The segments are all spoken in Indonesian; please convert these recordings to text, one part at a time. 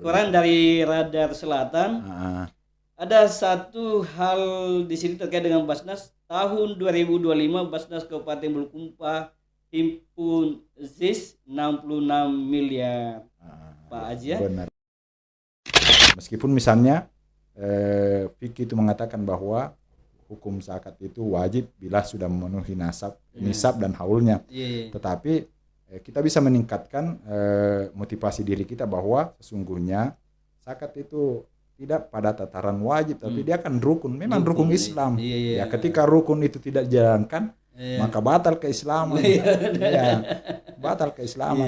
koran dari Radar Selatan. Ada satu hal di sini terkait dengan Basnas. Tahun 2025 Basnas Kabupaten Bulukumba himpun ZIS 66 miliar. Pak Haji ya? Benar. Meskipun misalnya fikih itu mengatakan bahwa hukum zakat itu wajib bila sudah memenuhi nisab dan haulnya. Tetapi kita bisa meningkatkan motivasi diri kita bahwa sesungguhnya zakat itu tidak pada tataran wajib, tapi dia akan rukun. Memang rukun Islam. Ya, ketika rukun itu tidak dijalankan, maka batal keislaman. Ya, batal keislaman.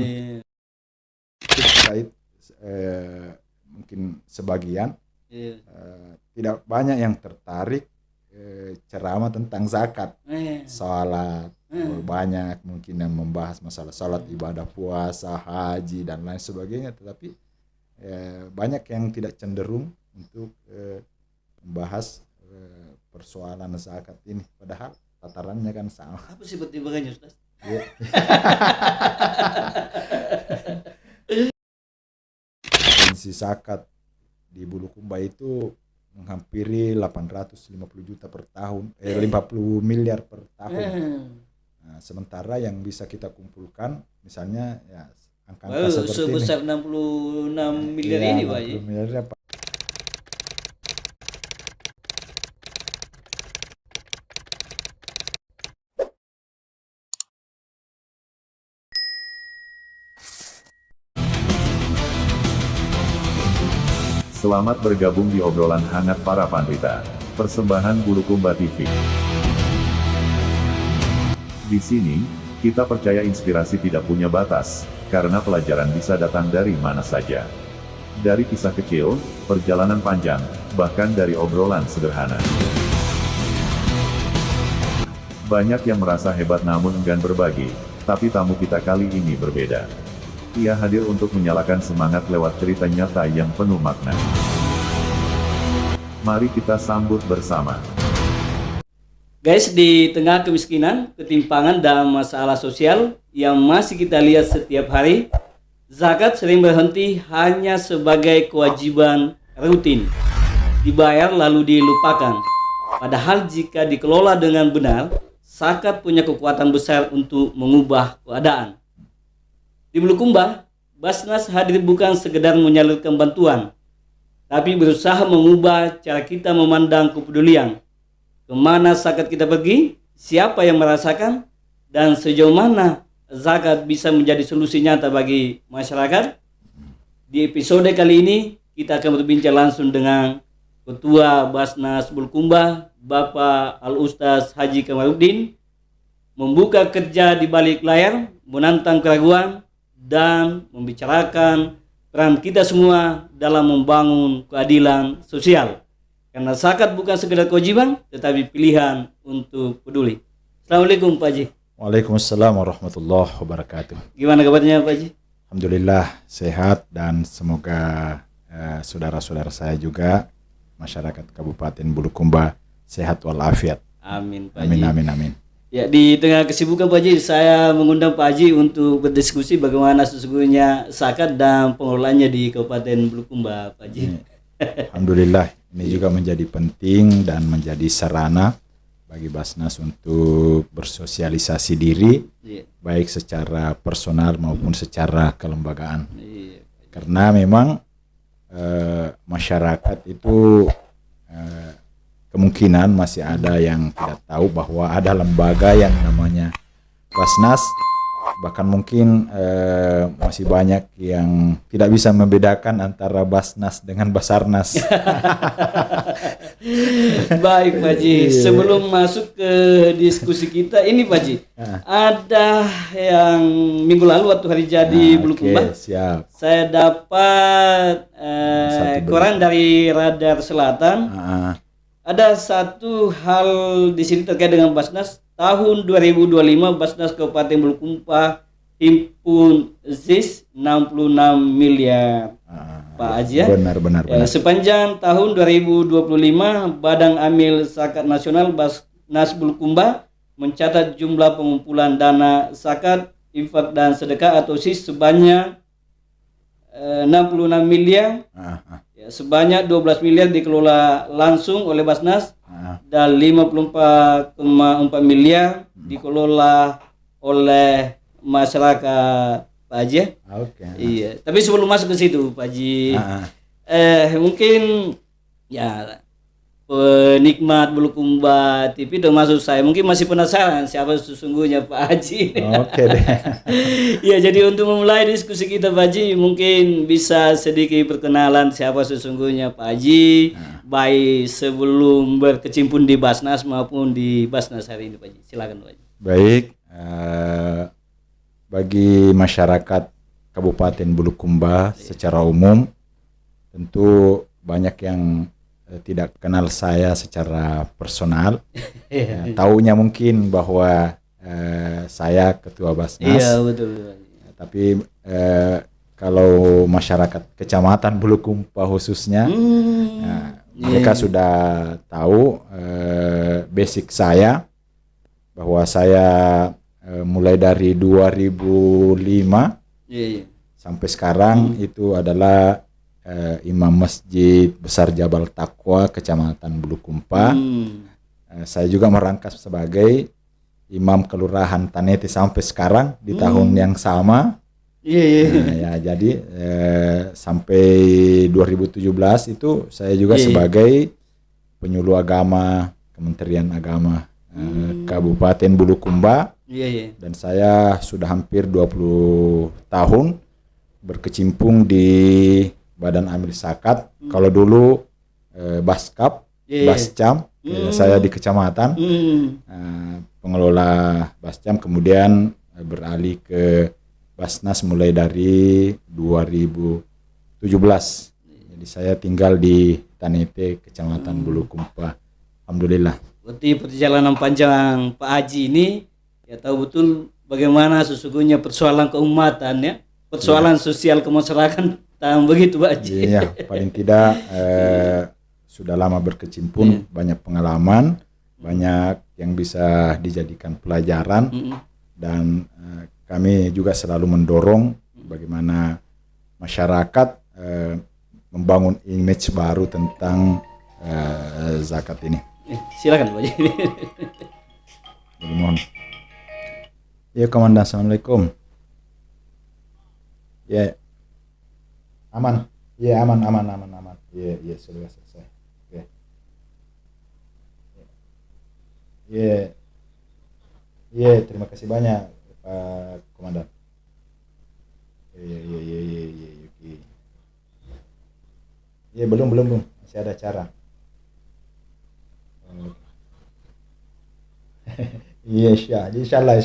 Terkait mungkin sebagian tidak banyak yang tertarik ceramah tentang zakat, salat. Banyak mungkin yang membahas masalah salat, ibadah puasa, haji dan lain sebagainya, tetapi banyak yang tidak cenderung untuk membahas persoalan zakat ini, padahal tatarannya kan sama. Apa sih pertimbangannya, Ustaz? Potensi zakat di Bulukumba itu menghampiri 850 juta per tahun, 50 miliar per tahun. Nah, sementara yang bisa kita kumpulkan misalnya ya angka-angka seperti sebesar ini. 66 miliar ini, Pak. 60 miliarnya, Pak. Selamat bergabung di obrolan hangat para pandita. Persembahan Bulukumba TV. Di sini, kita percaya inspirasi tidak punya batas, karena pelajaran bisa datang dari mana saja. Dari kisah kecil, perjalanan panjang, bahkan dari obrolan sederhana. Banyak yang merasa hebat namun enggan berbagi, tapi tamu kita kali ini berbeda. Ia hadir untuk menyalakan semangat lewat cerita nyata yang penuh makna. Mari kita sambut bersama. Guys, di tengah kemiskinan, ketimpangan dan masalah sosial yang masih kita lihat setiap hari, zakat sering berhenti hanya sebagai kewajiban rutin, dibayar lalu dilupakan. Padahal jika dikelola dengan benar, zakat punya kekuatan besar untuk mengubah keadaan. Di Bulukumba, Basnas hadir bukan sekedar menyalurkan bantuan, tapi berusaha mengubah cara kita memandang kepedulian. Kemana zakat kita pergi, siapa yang merasakan, dan sejauh mana zakat bisa menjadi solusi nyata bagi masyarakat. Di episode kali ini, kita akan berbincang langsung dengan Ketua Basnas Bulukumba, Bapak Al-Ustaz Haji Kamarudin, membuka kerja di balik layar, menantang keraguan, dan membicarakan peran kita semua dalam membangun keadilan sosial. Karena zakat bukan sekedar kewajiban, tetapi pilihan untuk peduli. Assalamualaikum Pak Haji. Waalaikumsalam warahmatullahi wabarakatuh. Gimana kabarnya Pak Haji? Alhamdulillah sehat, dan semoga saudara-saudara saya juga, masyarakat Kabupaten Bulukumba sehat walafiat. Amin Pak Haji. Amin, amin, amin. Ya, di tengah kesibukan Pak Haji, saya mengundang Pak Haji untuk berdiskusi bagaimana sesungguhnya zakat dan pengelolaannya di Kabupaten Bulukumba, Pak Haji. Alhamdulillah, ini juga menjadi penting dan menjadi sarana bagi Basnas untuk bersosialisasi diri, baik secara personal maupun secara kelembagaan. Karena memang masyarakat itu kemungkinan masih ada yang tidak tahu bahwa ada lembaga yang namanya Basnas. Bahkan mungkin masih banyak yang tidak bisa membedakan antara Basnas dengan Basarnas. Baik Pak Haji, sebelum masuk ke diskusi kita ini Pak Haji, ada yang minggu lalu waktu hari jadi Bulukumba, siap. Saya dapat koran dari Radar Selatan. Ada satu hal di sini terkait dengan Basnas. Tahun 2025 Basnas Kabupaten Bulukumba himpun ZIS 66 miliar. Pak Haji ya? Benar. Sepanjang tahun 2025 Badan Amil Zakat Nasional Basnas Bulukumba mencatat jumlah pengumpulan dana zakat, infak dan sedekah atau ZIS sebanyak 66 miliar. Ya, sebanyak 12 miliar dikelola langsung oleh Basnas dan 54,4 miliar dikelola oleh masyarakat Pak Haji. Oke. Iya, tapi sebelum masuk ke situ Pak Haji, mungkin ya penikmat Bulukumba TV termasuk saya mungkin masih penasaran siapa sesungguhnya Pak Haji. Oke deh. Ya, jadi untuk memulai diskusi kita Pak Haji, mungkin bisa sedikit perkenalan siapa sesungguhnya Pak Haji, baik sebelum berkecimpung di Basnas maupun di Basnas hari ini Pak Haji. Silakan Pak Haji. Baik, bagi masyarakat Kabupaten Bulukumba secara umum, tentu banyak yang tidak kenal saya secara personal. Taunya mungkin bahwa saya ketua Basnas. Iya, betul. Tapi kalau masyarakat Kecamatan Bulukumba khususnya, mereka sudah tahu basic saya, bahwa saya mulai dari 2005 sampai sekarang itu adalah Imam Masjid Besar Jabal Taqwa Kecamatan Bulukumba. Saya juga merangkap sebagai Imam Kelurahan Tanete sampai sekarang di tahun yang sama. Ya, jadi sampai 2017 itu saya juga sebagai penyuluh agama Kementerian Agama Kabupaten Bulukumba. Dan saya sudah hampir 20 tahun berkecimpung di Badan Amil Zakat. Kalau dulu Baskap, Bascam, saya di kecamatan, pengelola Bascam, kemudian beralih ke Basnas mulai dari 2017. Jadi saya tinggal di Tanete, Kecamatan Bulukumba. Alhamdulillah. Berarti perjalanan panjang Pak Haji ini ya tahu betul bagaimana sesungguhnya persoalan keumatan ya, persoalan sosial kemasyarakatan begitu Pak Haji. Iya, paling tidak sudah lama berkecimpung, banyak pengalaman, banyak yang bisa dijadikan pelajaran, dan kami juga selalu mendorong bagaimana masyarakat membangun image baru tentang zakat ini. Silakan Pak Haji. Jadi mohon. Ya Komandan, Assalamualaikum. Ya. Aman. Ya aman. Ya sudah selesai. Oke. Ya terima kasih banyak Pak Komandan. Ya. Ya belum masih ada acara. Iya, insyaallah.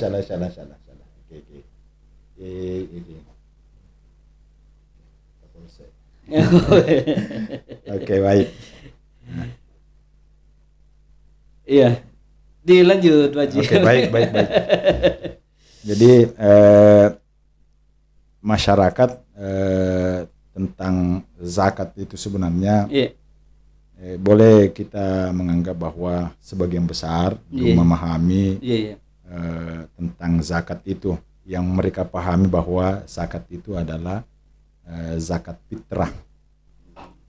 Oke. Oke, baik. Iya. Dilanjut Pak Haji. Oke, baik. Jadi masyarakat tentang zakat itu sebenarnya boleh kita menganggap bahwa sebagian besar belum memahami tentang zakat itu. Yang mereka pahami bahwa zakat itu adalah zakat fitrah.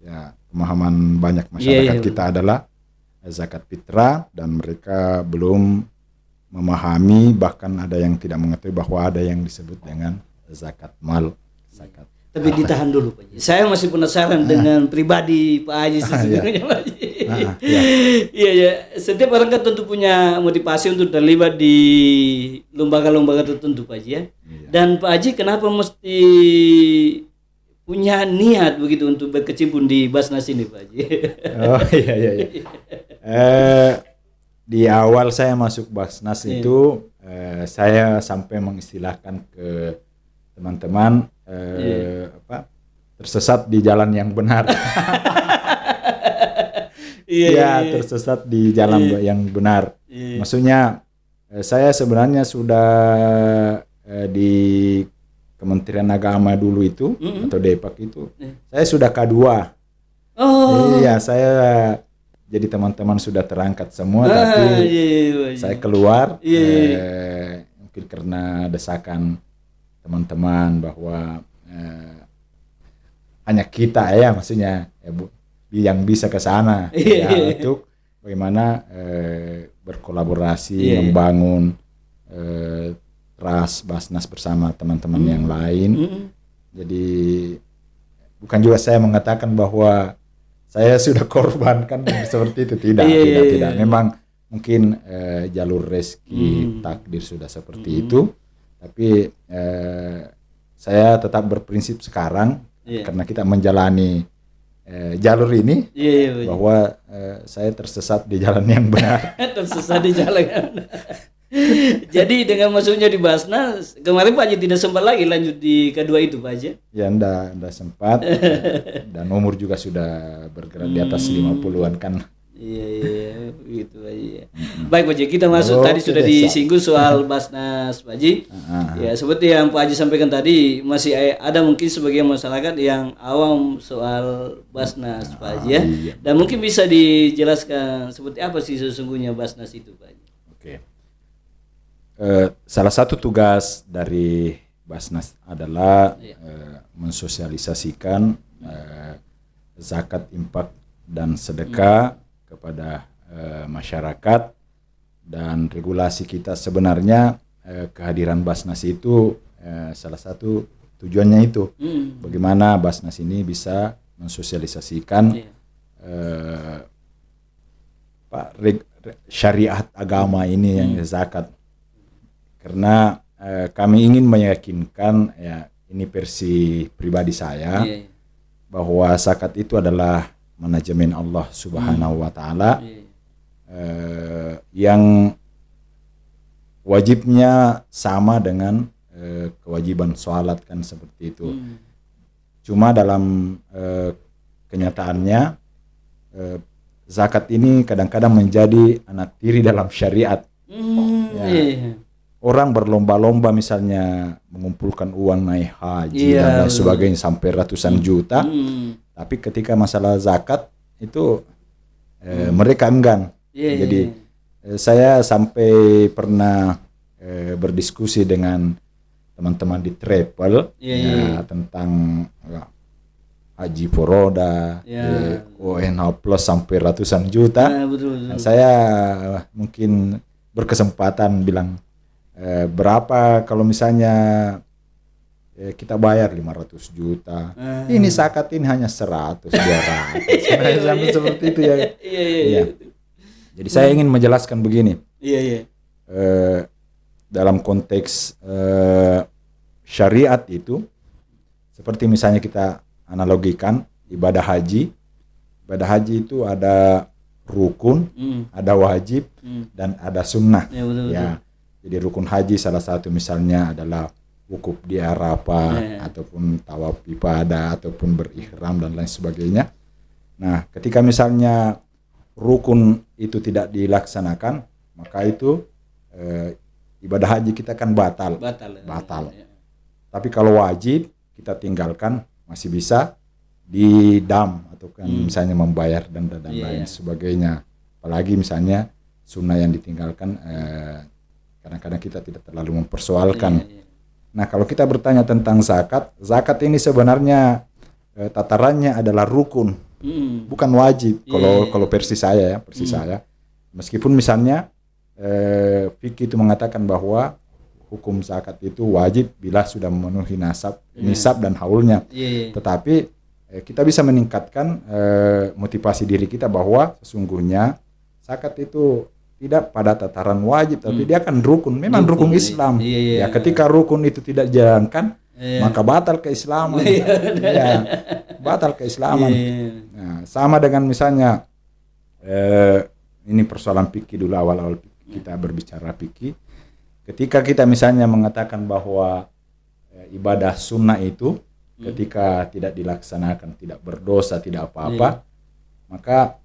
Ya, pemahaman banyak masyarakat kita adalah zakat fitrah, dan mereka belum memahami, bahkan ada yang tidak mengetahui bahwa ada yang disebut dengan zakat mal, zakat. Tapi ditahan dulu Pak Haji. Saya masih penasaran dengan pribadi Pak Haji sesungguhnya Pak Haji. Iya. Setiap orang kan tentu punya motivasi untuk terlibat di lembaga-lembaga tertentu Pak Haji ya. Dan Pak Haji kenapa mesti punya niat begitu untuk berkecimpung di Basnas ini Pak Haji? Oh iya. Di awal saya masuk Basnas itu saya sampai mengistilahkan ke teman-teman tersesat di jalan yang benar. Tersesat di jalan yang benar. Maksudnya saya sebenarnya sudah di Kementerian Agama dulu itu atau Depak itu, saya sudah K2. Iya, saya jadi teman-teman sudah terangkat semua, tapi saya keluar mungkin karena desakan teman-teman bahwa hanya kita ya maksudnya yang bisa ke sana ya, untuk bagaimana berkolaborasi membangun trust Basnas bersama teman-teman yang lain. Jadi bukan juga saya mengatakan bahwa saya sudah korbankan seperti itu, tidak. Memang mungkin jalur rezeki takdir sudah seperti itu, tapi saya tetap berprinsip sekarang karena kita menjalani jalur ini bahwa saya tersesat di jalan yang benar. Tersesat di jalan yang benar. Jadi dengan masuknya di Basnas, kemarin Pak Haji tidak sempat lagi lanjut di kedua itu Pak Haji? Ya enggak sempat. Dan umur juga sudah bergerak di atas 50-an kan. Iya gitu Pak Haji. Baik Pak Haji, kita masuk tadi sudah disinggung soal Basnas Pak Haji. Ya seperti yang Pak Haji sampaikan tadi, masih ada mungkin sebagian masyarakat yang awam soal Basnas Pak Haji ya. Dan mungkin bisa dijelaskan seperti apa sih sesungguhnya Basnas itu Pak Haji? Oke. Salah satu tugas dari Basnas adalah mensosialisasikan zakat, infak dan sedekah kepada masyarakat, dan regulasi kita sebenarnya kehadiran Basnas itu salah satu tujuannya itu bagaimana Basnas ini bisa mensosialisasikan syariat agama ini yang zakat. Karena kami ingin meyakinkan, ya ini versi pribadi saya, bahwa zakat itu adalah manajemen Allah Subhanahu wa Ta'ala yang wajibnya sama dengan kewajiban sholat kan seperti itu. Cuma dalam kenyataannya zakat ini kadang-kadang menjadi anak tiri dalam syariat. Orang berlomba-lomba misalnya mengumpulkan uang naik haji dan lain sebagainya sampai ratusan juta, tapi ketika masalah zakat itu mereka enggan. Jadi saya sampai pernah berdiskusi dengan teman-teman di travel tentang haji Foroda, ONH Plus sampai ratusan juta. Betul. Saya mungkin berkesempatan bilang, berapa kalau misalnya kita bayar 500 juta, ini zakat ini hanya 100, 200. Seperti itu ya. Jadi saya ingin menjelaskan begini. Dalam konteks syariat itu, seperti misalnya kita analogikan ibadah haji. Ibadah haji itu ada rukun, ada wajib, dan ada sunnah. Ya. Jadi rukun haji salah satu misalnya adalah wukuf di Arafah, ataupun tawaf ibadah, ataupun berihram dan lain sebagainya. Nah, ketika misalnya rukun itu tidak dilaksanakan, maka itu ibadah haji kita kan batal. Tapi kalau wajib kita tinggalkan, masih bisa didam atau kan misalnya membayar dan lain sebagainya. Apalagi misalnya sunnah yang ditinggalkan, kadang-kadang kita tidak terlalu mempersoalkan. Nah, kalau kita bertanya tentang zakat, zakat ini sebenarnya tatarannya adalah rukun, bukan wajib. Kalau versi saya ya, saya. Meskipun misalnya fikih itu mengatakan bahwa hukum zakat itu wajib bila sudah memenuhi nisab dan haulnya. Tetapi kita bisa meningkatkan motivasi diri kita bahwa sesungguhnya zakat itu tidak pada tataran wajib, tapi dia kan rukun, memang rukun Islam. Ya, ketika rukun itu tidak dijalankan, maka batal keislaman. Batal keislaman. Nah, sama dengan misalnya ini persoalan fikih dulu, awal-awal kita berbicara fikih. Ketika kita misalnya mengatakan bahwa ibadah sunnah itu ketika tidak dilaksanakan tidak berdosa, tidak apa-apa, maka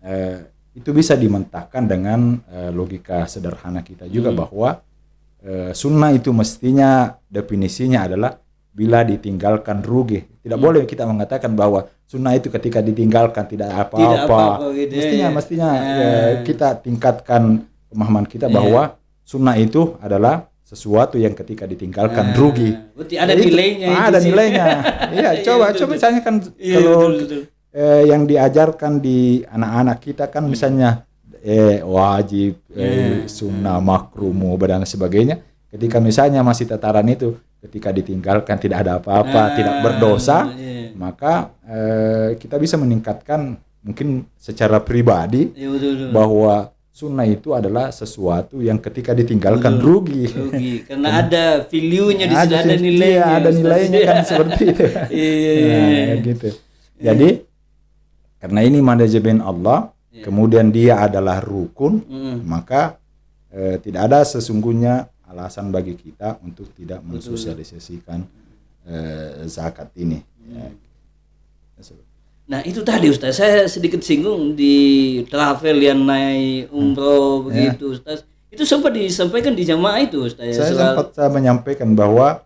itu bisa dimentahkan dengan logika sederhana kita juga bahwa sunnah itu mestinya definisinya adalah bila ditinggalkan rugi. Tidak boleh kita mengatakan bahwa sunnah itu ketika ditinggalkan tidak apa-apa. Mestinya kita tingkatkan pemahaman kita bahwa sunnah itu adalah sesuatu yang ketika ditinggalkan rugi. Berarti ada nilainya. Ada nilainya. Iya, coba misalnya kan kalau yang diajarkan di anak-anak kita kan misalnya wajib, sunnah, makruh, mubah dan sebagainya. Ketika misalnya masih tataran itu, ketika ditinggalkan tidak ada apa-apa, tidak berdosa, maka kita bisa meningkatkan mungkin secara pribadi bahwa sunnah itu adalah sesuatu yang ketika ditinggalkan rugi karena ada value-nya di situ, ada nilainya. Ada nilainya kan seperti itu. Gitu. Jadi karena ini manajemen Allah, kemudian dia adalah rukun, maka tidak ada sesungguhnya alasan bagi kita untuk tidak mensosialisasikan zakat ini. Nah itu tadi Ustaz, saya sedikit singgung di travel yang naik umroh begitu Ustaz. Itu sempat disampaikan di jamaah itu Ustaz. Saya sempat menyampaikan bahwa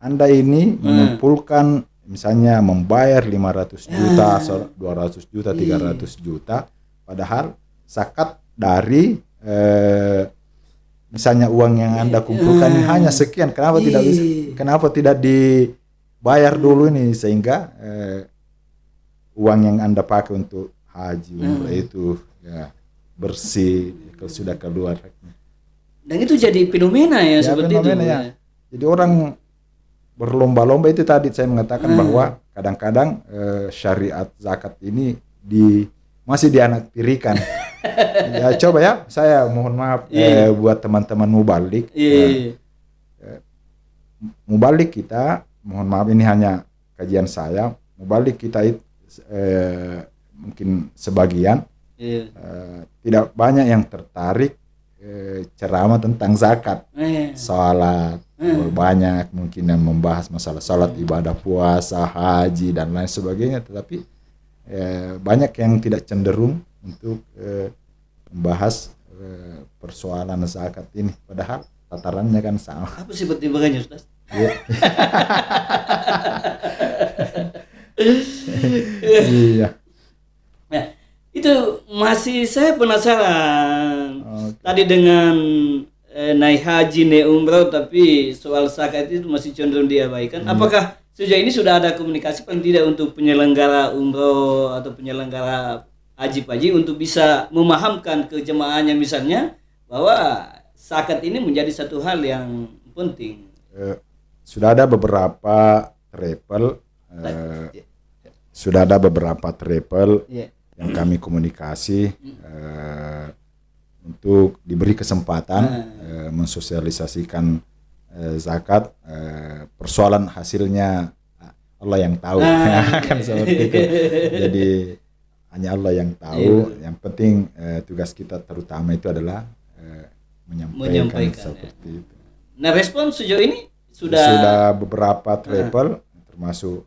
Anda ini mengumpulkan misalnya membayar 500 juta, 200 juta, 300 juta, padahal zakat dari misalnya uang yang Anda kumpulkan hanya sekian. Kenapa tidak dibayar dulu ini sehingga uang yang Anda pakai untuk haji umrah itu ya bersih kalau sudah keluar. Dan itu jadi fenomena ya seperti fenomena itu. Ya. Jadi orang berlomba-lomba itu tadi saya mengatakan bahwa kadang-kadang syariat zakat ini masih dianaktirikan. Ya coba ya, saya mohon maaf buat teman-teman mubalik. Mubalik kita, mohon maaf ini hanya kajian saya, mubalik kita itu mungkin sebagian tidak banyak yang tertarik ceramah tentang zakat, salat, banyak mungkin yang membahas masalah salat, ibadah puasa, haji dan lain sebagainya, tetapi banyak yang tidak cenderung untuk membahas persoalan zakat ini, padahal tatarannya kan sama. Apa sih pertimbangannya Ustaz? Iya. Nah, itu masih saya penasaran. Tadi dengan naik haji, naik umroh, tapi soal zakat itu masih cenderung diabaikan. Apakah sejauh ini sudah ada komunikasi paling tidak untuk penyelenggara umroh atau penyelenggara haji untuk bisa memahamkan ke jemaahnya misalnya bahwa zakat ini menjadi satu hal yang penting? Sudah ada beberapa travel yang kami komunikasi untuk diberi kesempatan mensosialisasikan zakat. Persoalan hasilnya Allah yang tahu, kan seperti itu. Jadi hanya Allah yang tahu. Yang penting tugas kita terutama itu adalah menyampaikan seperti itu. Nah, respon sejauh ini sudah beberapa travel, termasuk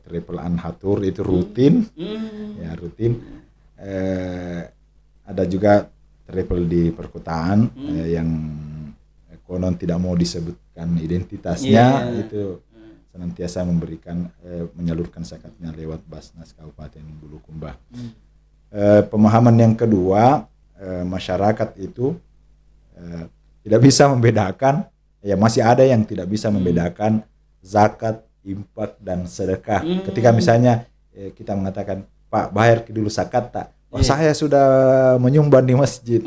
travel Anhatur itu rutin, rutin. Ada juga travel di perkotaan yang konon tidak mau disebutkan identitasnya, itu senantiasa memberikan menyalurkan zakatnya lewat Basnas Kabupaten Bulukumba. Pemahaman yang kedua, masyarakat itu tidak bisa membedakan, masih ada yang tidak bisa membedakan zakat, infak dan sedekah. Ketika misalnya kita mengatakan, Pak, bayar dulu zakat tak? Saya sudah menyumbang di masjid.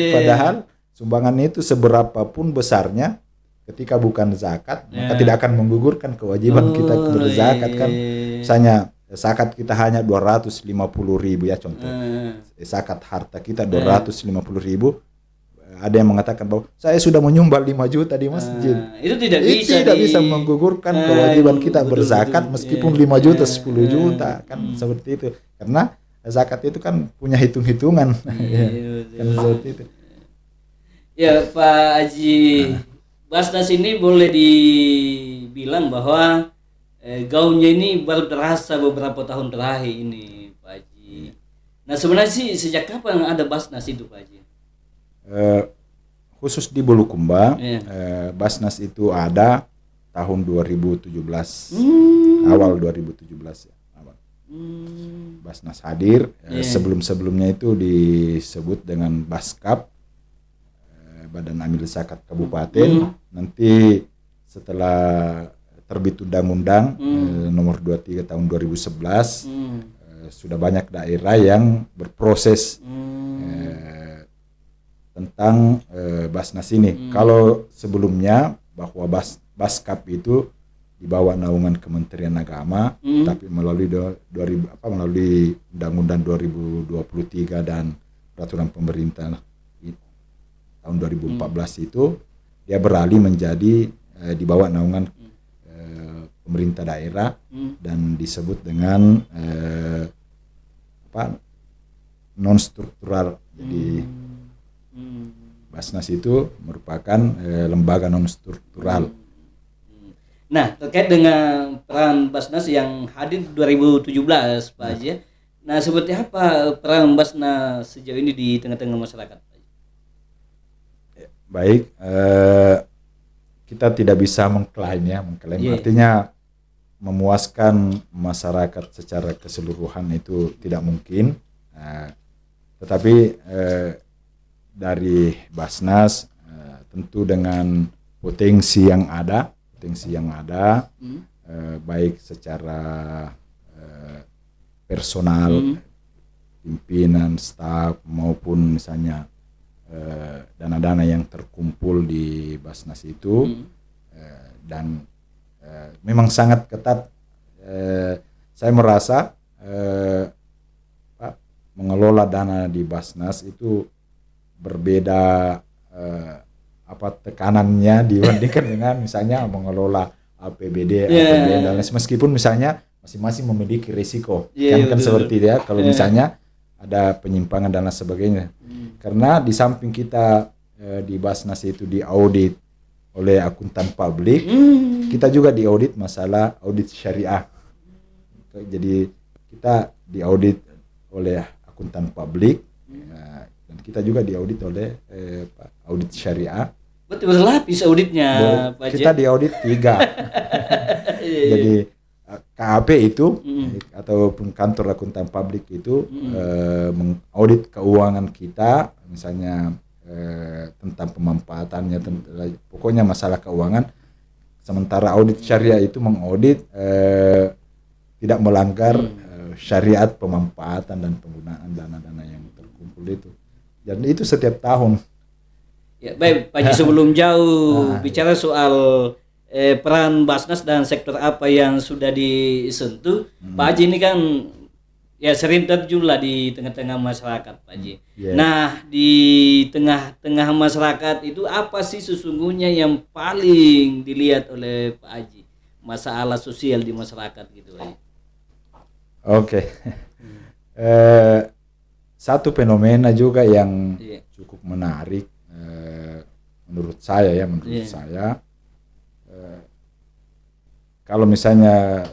Padahal sumbangan itu seberapapun besarnya, ketika bukan zakat, maka tidak akan menggugurkan kewajiban kita berzakat kan. Misalnya zakat kita hanya 250.000 ya contoh. Zakat harta kita 250.000. Ada yang mengatakan bahwa saya sudah menyumbang 5 juta di masjid. Itu tidak bisa menggugurkan kewajiban kita berzakat meskipun 5 juta, 10 juta kan seperti itu. Karena zakat itu kan punya hitung-hitungan. Kan seperti itu. Ya Pak Haji Basnas ini boleh dibilang bahwa gaungnya ini baru terasa beberapa tahun terakhir ini Pak Haji. Nah sebenarnya sih sejak kapan ada Basnas itu Pak Haji? Khusus di Bulukumba, Basnas itu ada tahun 2017, awal 2017 ya. Basnas hadir. Sebelum-sebelumnya itu disebut dengan Baskap. Badan Amil Zakat Kabupaten. Nanti setelah terbit undang-undang nomor 23 tahun 2011 sudah banyak daerah yang berproses tentang Basnas ini. Kalau sebelumnya bahwa Baskap itu di bawah naungan Kementerian Agama, tapi melalui melalui Undang-Undang 2023 dan peraturan pemerintah tahun 2014 itu dia beralih menjadi di bawah naungan pemerintah daerah dan disebut dengan non struktural. Jadi Basnas itu merupakan lembaga non struktural. Nah, terkait dengan peran Basnas yang hadir 2017, Pak Haji, ya. Nah, seperti apa peran Basnas sejauh ini di tengah-tengah masyarakat, Pak Haji? Baik, kita tidak bisa mengklaim artinya memuaskan masyarakat secara keseluruhan itu tidak mungkin. Tetapi dari Basnas tentu dengan potensi yang ada, baik secara personal, pimpinan, staf maupun misalnya dana-dana yang terkumpul di Basnas itu dan memang sangat ketat. Saya merasa mengelola dana di Basnas itu berbeda tekanannya dibandingkan dengan misalnya mengelola APBD APBN dan lain, meskipun misalnya masing-masing memiliki risiko kan seperti itu ya kalau misalnya ada penyimpangan dan lain sebagainya. Karena di samping kita di Basnas itu diaudit oleh akuntan publik, kita juga diaudit masalah audit syariah. Jadi kita diaudit oleh akuntan publik dan kita juga diaudit oleh audit syariah. Betul, berlapis auditnya, Pak Haji. Kita diaudit 3. Jadi KAP itu ataupun kantor akuntan publik itu mengaudit keuangan kita, misalnya tentang pemanfaatannya, pokoknya masalah keuangan. Sementara audit syariah itu mengaudit tidak melanggar syariat pemanfaatan dan penggunaan dana-dana yang terkumpul itu. Dan itu setiap tahun. Ya, baik, Pak Haji, sebelum jauh bicara soal peran Basnas dan sektor apa yang sudah disentuh, Pak Haji ini kan ya sering terjun lah di tengah-tengah masyarakat, Pak Haji. Nah, di tengah-tengah masyarakat itu apa sih sesungguhnya yang paling dilihat oleh Pak Haji? Masalah sosial di masyarakat gitu, Pak Haji. Oke. Satu fenomena juga yang cukup menarik menurut saya kalau misalnya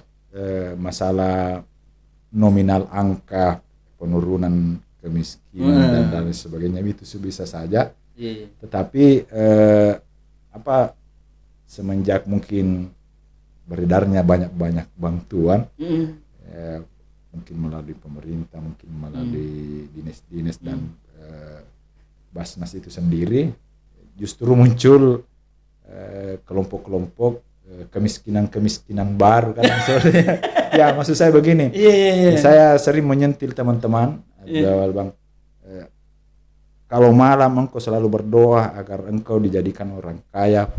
masalah nominal angka penurunan kemiskinan dan lain sebagainya itu bisa saja, tetapi semenjak mungkin beredarnya banyak bantuan, mungkin melalui pemerintah, mungkin melalui dinas-dinas dan Basnas itu sendiri, justru muncul kelompok-kelompok kemiskinan baru kan sebenarnya. Ya, maksud saya begini, saya sering menyentil teman-teman, Bang, kalau malam engkau selalu berdoa agar engkau dijadikan orang kaya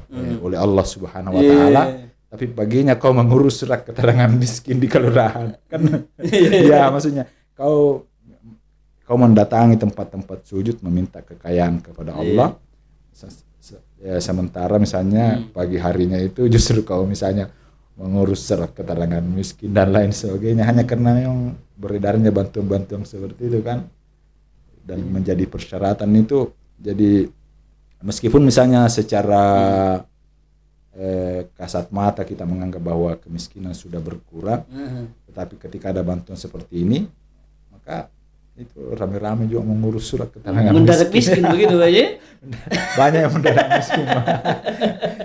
oleh Allah Subhanahu Wa Taala, tapi paginya kau mengurus surat keterangan miskin di kelurahan, kan? Ya, maksudnya kau mendatangi tempat-tempat sujud meminta kekayaan kepada Allah. Sementara misalnya pagi harinya itu justru kau misalnya mengurus surat keterangan miskin dan lain sebagainya, hanya karena yang beredarnya bantuan-bantuan seperti itu kan, dan menjadi persyaratan itu. Jadi meskipun misalnya secara kasat mata kita menganggap bahwa kemiskinan sudah berkurang, tetapi ketika ada bantuan seperti ini, maka itu rame-rame juga mengurus surat keterangan mendadak miskin begitu aja. Banyak yang mendadak miskin.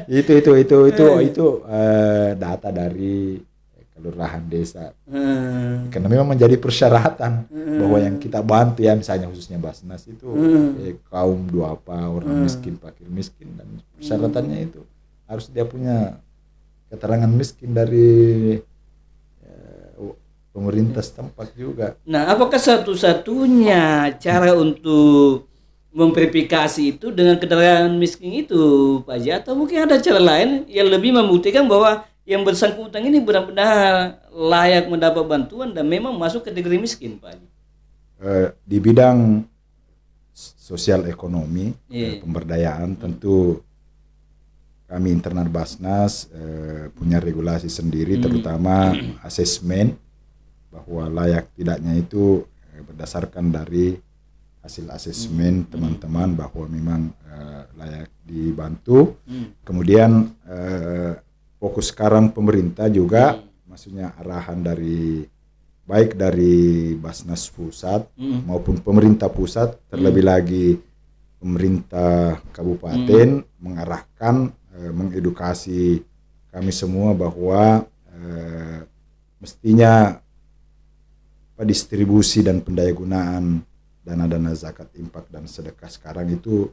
itu data dari kelurahan desa. Karena memang menjadi persyaratan bahwa yang kita bantu ya misalnya khususnya Basnas itu kaum duafa, orang miskin, fakir miskin, dan persyaratannya itu harus dia punya keterangan miskin dari pemerintah setempat juga. Nah, apakah satu-satunya cara untuk memverifikasi itu dengan keterangan miskin itu, Pak Haji? Atau mungkin ada cara lain yang lebih membuktikan bahwa yang bersangkutan ini benar-benar layak mendapat bantuan dan memang masuk kategori miskin, Pak Haji? Di bidang sosial ekonomi, pemberdayaan, tentu kami internal Basnas punya regulasi sendiri, terutama asesmen bahwa layak tidaknya itu berdasarkan dari hasil asesmen teman-teman bahwa memang layak dibantu. Kemudian fokus sekarang pemerintah juga, maksudnya arahan dari baik dari Basnas pusat maupun pemerintah pusat, terlebih lagi pemerintah kabupaten mengarahkan, mengedukasi kami semua bahwa mestinya distribusi dan pendayagunaan dana-dana zakat, infak dan sedekah sekarang itu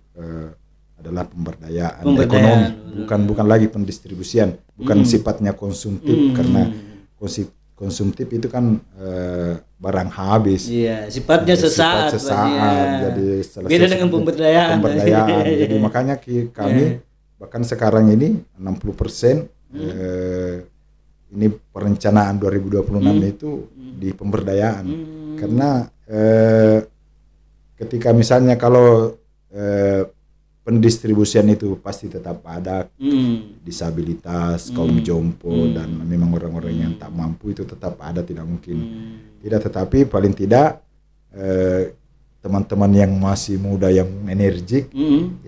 adalah pemberdayaan ekonomi, bukan lagi pendistribusian, bukan sifatnya konsumtif, karena konsumtif itu kan barang habis. Iya, sifatnya sesaat. Jadi beda dengan pemberdayaan. Jadi makanya kami bahkan sekarang ini 60% ini perencanaan 2026 itu di pemberdayaan. Karena ketika misalnya kalau pendistribusian itu pasti tetap ada disabilitas, kaum jompo, dan memang orang-orang yang tak mampu itu tetap ada, tidak mungkin tidak. Tetapi paling tidak teman-teman yang masih muda yang energik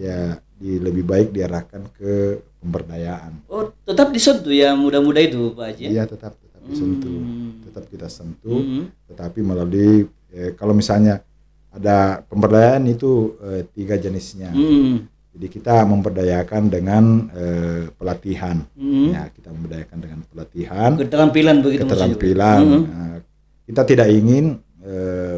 ya lebih baik diarahkan ke pemberdayaan. Oh, tetap disentuh ya muda-muda itu, Pak Haji? Iya, tetap disentuh, tetap kita sentuh, tetapi melalui kalau misalnya ada pemberdayaan itu 3 jenisnya. Jadi kita memberdayakan dengan pelatihan. Ya, kita memberdayakan dengan pelatihan. Keterampilan begitu. Keterampilan. Kita tidak ingin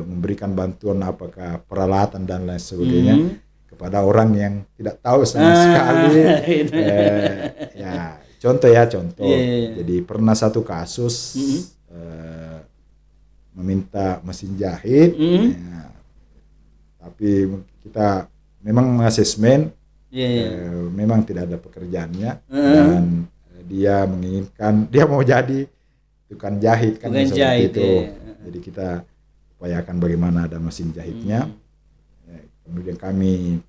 memberikan bantuan apakah peralatan dan lain sebagainya kepada orang yang tidak tahu sama sekali. Ya, contoh. Jadi pernah satu kasus meminta mesin jahit. Tapi kita memang asesmen memang tidak ada pekerjaannya, dan dia menginginkan, dia mau jadi tukang jahit kan, seperti itu. Jadi kita upayakan bagaimana ada mesin jahitnya. Kemudian kami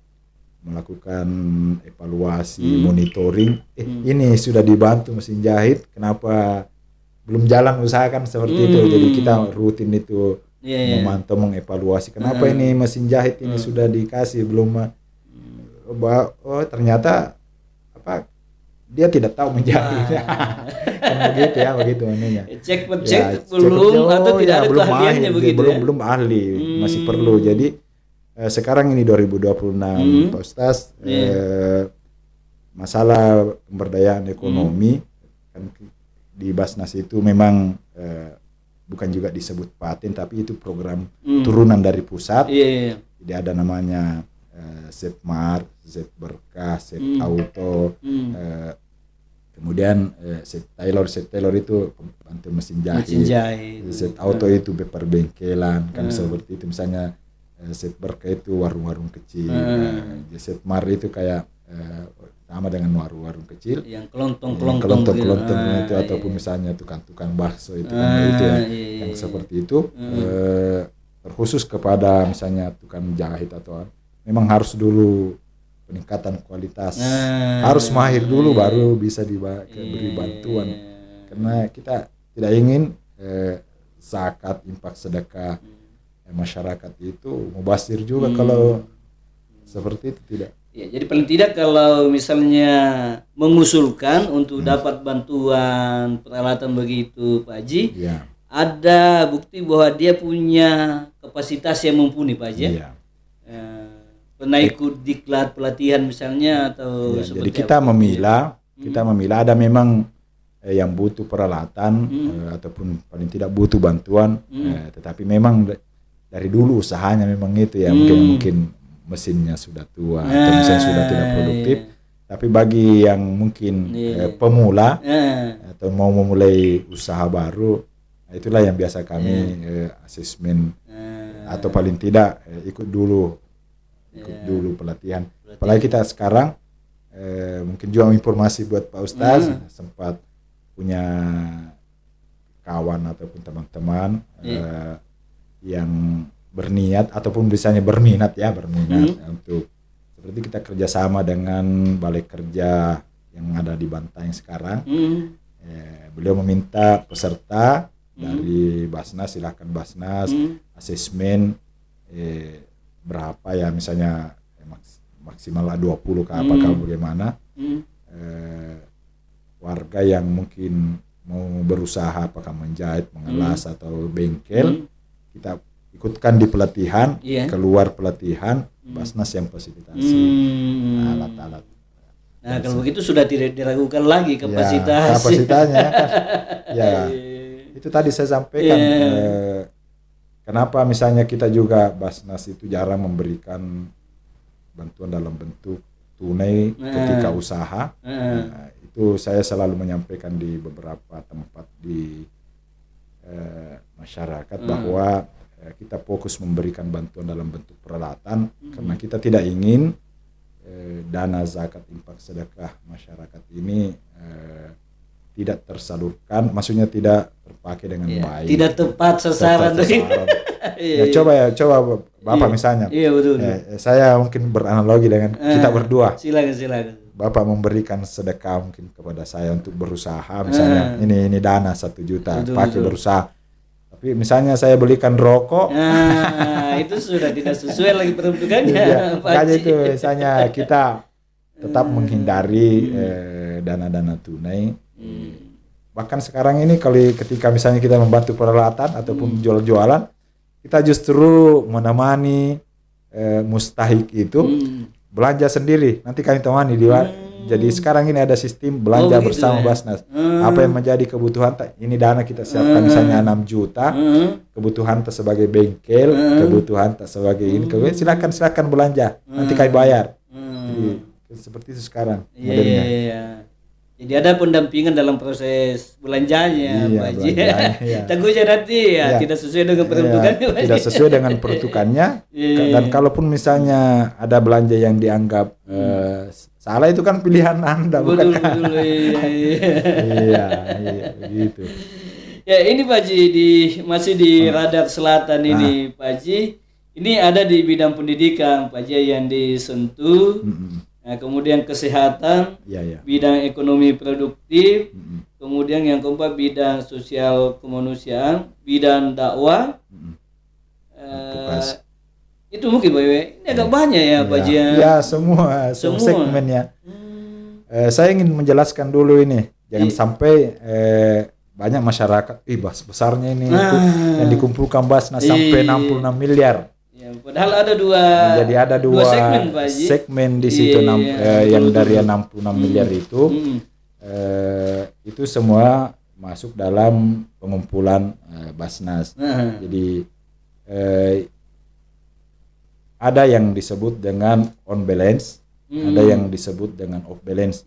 melakukan evaluasi, monitoring. Ini sudah dibantu mesin jahit, kenapa belum jalan usaha kan, seperti itu. Jadi kita rutin itu memantau, mengevaluasi kenapa ini mesin jahit ini sudah dikasih belum, ternyata dia tidak tahu menjahit. begitu ininya. Cek belum atau tidak ada keahliannya begitu. Belum ahli, masih perlu. Jadi sekarang ini 2026 Pak Ustaz, masalah pemberdayaan ekonomi kan di Basnas itu memang bukan juga disebut paten, tapi itu program turunan dari pusat. Jadi ada namanya Setmar, Set Berkah, Set Auto, kemudian Set Taylor itu bantu mesin jahit. Set Auto itu perbengkelan kan, seperti itu. Misalnya Set Berkah itu warung-warung kecil. Setmar itu kayak sama dengan warung-warung kecil yang kelontong itu, ataupun misalnya tukang bakso itu itu yang seperti itu, terkhusus kepada misalnya tukang jahit atau memang harus dulu peningkatan kualitas, harus mahir dulu baru bisa diberi bantuan, karena kita tidak ingin zakat, infak, sedekah masyarakat itu mubazir juga kalau seperti itu, tidak. Ya, jadi paling tidak kalau misalnya mengusulkan untuk dapat bantuan peralatan begitu, Pak Haji, ada bukti bahwa dia punya kapasitas yang mumpuni, Pak Haji. Pernah ikut diklat pelatihan misalnya atau seperti jadi kita memilah, ada memang yang butuh peralatan ataupun paling tidak butuh bantuan, tetapi memang dari dulu usahanya memang itu ya, mungkin mesinnya sudah tua atau misalnya sudah tidak produktif. Tapi bagi yang mungkin pemula atau mau memulai usaha baru, itulah yang biasa kami asesmen atau paling tidak ikut dulu pelatihan. Apalagi kita sekarang mungkin juga informasi buat Pak Ustaz, sempat punya kawan ataupun teman-teman yang berniat ataupun misalnya berminat untuk seperti kita kerjasama dengan balai kerja yang ada di Bantaeng sekarang. Beliau meminta peserta dari Basnas, silahkan Basnas asesmen berapa ya, misalnya maksimal 20 ke apakah bagaimana, warga yang mungkin mau berusaha apakah menjahit, mengelas atau bengkel, kita ikutkan di pelatihan, keluar pelatihan, Basnas yang fasilitasi alat-alat. Nah kalau begitu sudah tidak diragukan lagi kapasitas. Kapasitasnya kan. Ya itu tadi saya sampaikan, kenapa misalnya kita juga Basnas itu jarang memberikan bantuan dalam bentuk tunai ketika usaha. Itu saya selalu menyampaikan di beberapa tempat di masyarakat bahwa kita fokus memberikan bantuan dalam bentuk peralatan karena kita tidak ingin dana zakat infak sedekah masyarakat ini tidak tersalurkan, maksudnya tidak terpakai dengan baik, tidak tepat sasaran. Ya coba Bapak misalnya, betul. Saya mungkin beranalogi dengan kita berdua. Silakan. Bapak memberikan sedekah mungkin kepada saya untuk berusaha, misalnya ini dana 1 juta pakai berusaha. Tapi misalnya saya belikan rokok, itu sudah tidak sesuai lagi peruntukannya. Makanya itu misalnya kita tetap menghindari dana-dana tunai. Bahkan sekarang ini ketika misalnya kita membantu peralatan ataupun jual-jualan, kita justru menemani mustahik itu belanja sendiri. Nanti kami temani di Jadi sekarang ini ada sistem belanja bersama Basnas. Apa yang menjadi kebutuhan, ini dana kita siapkan misalnya 6 juta, kebutuhan tak sebagai bengkel, kebutuhan tak sebagai ini, silakan belanja, nanti kami bayar. Jadi seperti itu sekarang modelnya. Jadi ada pendampingan dalam proses belanjanya, Pak Haji. Takutnya nanti tidak sesuai dengan peruntukannya. Tidak sesuai dengan peruntukannya. Dan kalaupun misalnya ada belanja yang dianggap salah, itu kan pilihan Anda, bukan? Betul. Iya, gitu. Ya ini Pak Haji masih di Radar Selatan ini, Pak Haji. Ini ada di bidang pendidikan, Pak Haji, yang disentuh. Nah, kemudian kesehatan, bidang ekonomi produktif, kemudian yang keempat bidang sosial kemanusiaan, bidang dakwah. Itu mungkin Pak, ini agak banyak ya Pak Haji. Ya semua segmen ya. Saya ingin menjelaskan dulu ini, jangan sampai banyak masyarakat, besarnya ini yang dikumpulkan Basnas sampai 66 miliar. Padahal ada dua segmen, Pak Haji. Segmen di situ yang dari 66 miliar itu semua masuk dalam pengumpulan Basnas. Jadi ada yang disebut dengan on balance, ada yang disebut dengan off balance.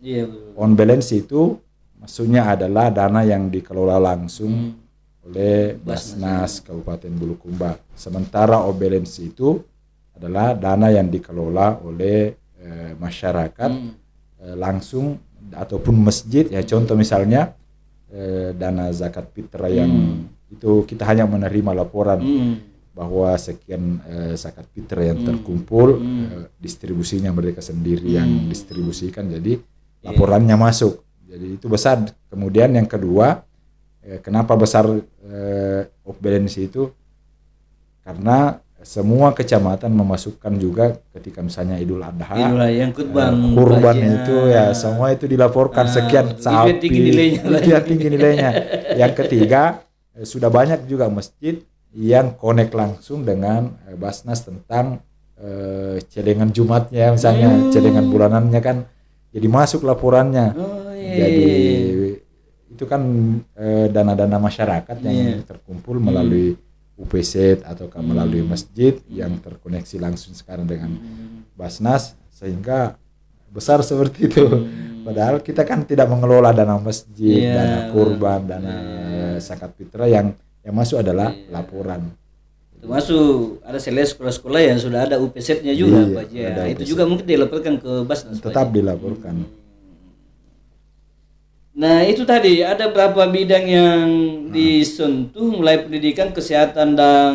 On balance itu maksudnya adalah dana yang dikelola langsung oleh Basnas Kabupaten Bulukumba. Sementara off balance itu adalah dana yang dikelola oleh masyarakat langsung ataupun masjid. Ya contoh misalnya dana zakat fitrah yang itu kita hanya menerima laporan bahwa sekian zakat fitrah yang terkumpul, distribusinya mereka sendiri yang distribusikan, jadi laporannya masuk. Jadi itu besar. Kemudian yang kedua, kenapa besar off balance itu? Karena semua kecamatan memasukkan juga ketika misalnya Idul Adha, kurban itu semua itu dilaporkan sekian sapi, tinggi nilainya. Yang ketiga, sudah banyak juga masjid yang connect langsung dengan Basnas tentang celengan Jumatnya, misalnya celengan bulanannya kan, jadi masuk laporannya. Jadi itu itu kan dana-dana masyarakat yang terkumpul melalui UPZ atau melalui masjid yang terkoneksi langsung sekarang dengan Basnas, sehingga besar seperti itu. Padahal kita kan tidak mengelola dana masjid, dana kurban, dana zakat fitrah, yang masuk adalah laporan. Termasuk ada sekolah-sekolah yang sudah ada UPZ-nya juga, Pak Haji. Ada Itu UPZ. juga mungkin dilaporkan ke Basnas. Pak Tetap Haji. dilaporkan. Nah, itu tadi ada berapa bidang yang disentuh, mulai pendidikan, kesehatan, dan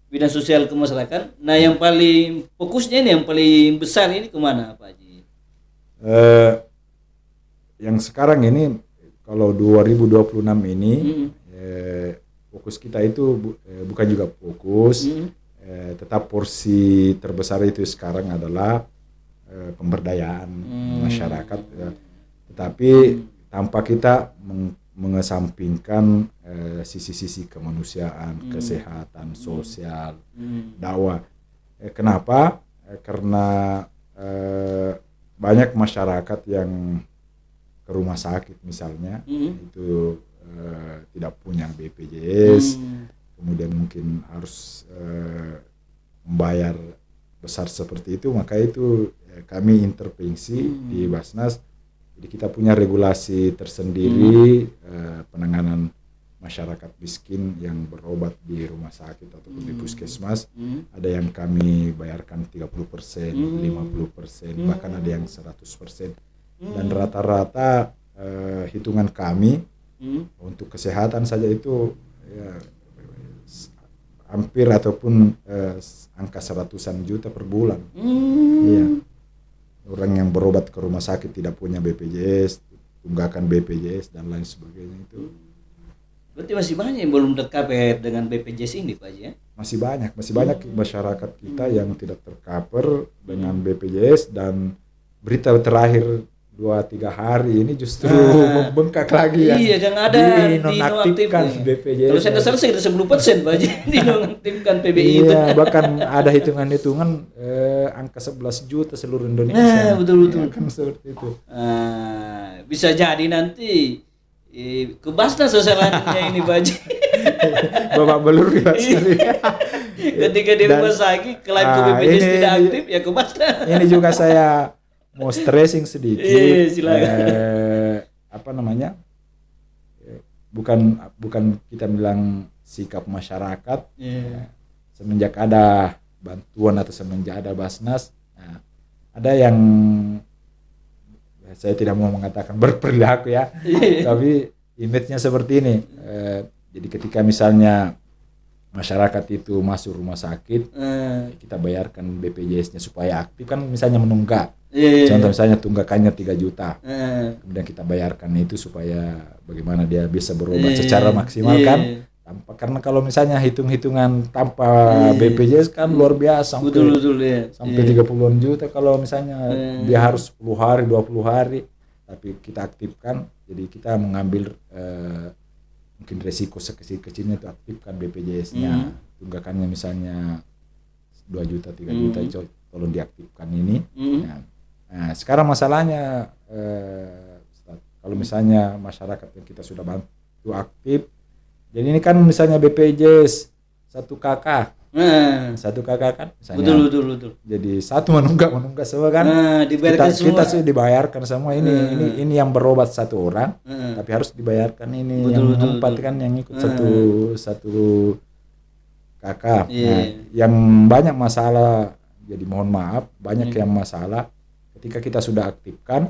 bidang sosial ke masyarakat. Nah, yang paling fokusnya ini, yang paling besar ini kemana, Pak Haji? Yang sekarang ini kalau 2026 ini fokus kita itu bukan juga fokus, tetap porsi terbesar itu sekarang adalah pemberdayaan masyarakat, tetapi tanpa kita mengesampingkan sisi-sisi kemanusiaan, kesehatan, sosial, dakwah. Kenapa? Karena banyak masyarakat yang ke rumah sakit misalnya itu tidak punya BPJS, kemudian mungkin harus membayar besar seperti itu, maka itu kami intervensi di Basnas. Jadi kita punya regulasi tersendiri penanganan masyarakat miskin yang berobat di rumah sakit ataupun di puskesmas. Ada yang kami bayarkan 30%, 50%, bahkan ada yang 100%. Dan rata-rata hitungan kami untuk kesehatan saja itu hampir ataupun angka 100-an juta per bulan. Iya. Orang yang berobat ke rumah sakit tidak punya BPJS, tunggakan BPJS dan lain sebagainya itu. Berarti masih banyak yang belum tercover dengan BPJS ini, Pak Haji, ya? Masih banyak masyarakat kita yang tidak tercover dengan BPJS, dan berita terakhir 2-3 hari ini justru membengkak lagi ya. Iya, yang ada dinonaktifkan BPJS. Kalau saya dasar sekitar 10%, Pak Haji, dinonaktifkan PBI itu. Iya, bahkan ada hitungan-hitungan angka 11 juta seluruh Indonesia. Nah, betul. Ya, kan seperti itu. Bisa jadi nanti ke Basnas sasarannya ini, Pak Haji. Babak belur ya sekali. Ketika di rumah sakit klaim ke BPJS tidak aktif, ya ke Basnas. Ini juga saya mau stressing sedikit. Silakan. Apa namanya? Bukan kita bilang sikap masyarakat. Semenjak ada bantuan atau semenjak ada Basnas, ada yang saya tidak mau mengatakan berperilaku ya, tapi image-nya seperti ini. Jadi ketika misalnya masyarakat itu masuk rumah sakit, kita bayarkan BPJS-nya supaya aktif, kan misalnya menunggak. Contoh misalnya tunggakannya 3 juta. Kemudian kita bayarkan itu supaya bagaimana dia bisa berobat secara maksimal kan. Karena kalau misalnya hitung-hitungan tanpa BPJS kan luar biasa, sampai 30-an juta kalau misalnya dia harus 10 hari, 20 hari, tapi kita aktifkan. Jadi kita mengambil mungkin resiko sekecil-kecilnya itu aktifkan BPJS-nya. Tunggakannya misalnya 2 juta, 3 juta, tolong diaktifkan ini. Nah, sekarang masalahnya kalau misalnya masyarakat yang kita sudah bantu aktif, jadi ini kan misalnya BPJS 1 kakak, 1 kakak kan misalnya. Betul. Jadi satu menunggak semua kan. Dibayarkan kita semua. dibayarkan semua ini yang berobat 1 orang, tapi harus dibayarkan ini yang 4 kan yang ikut satu kakak. Nah, yang banyak masalah, jadi mohon maaf, banyak yang masalah ketika kita sudah aktifkan,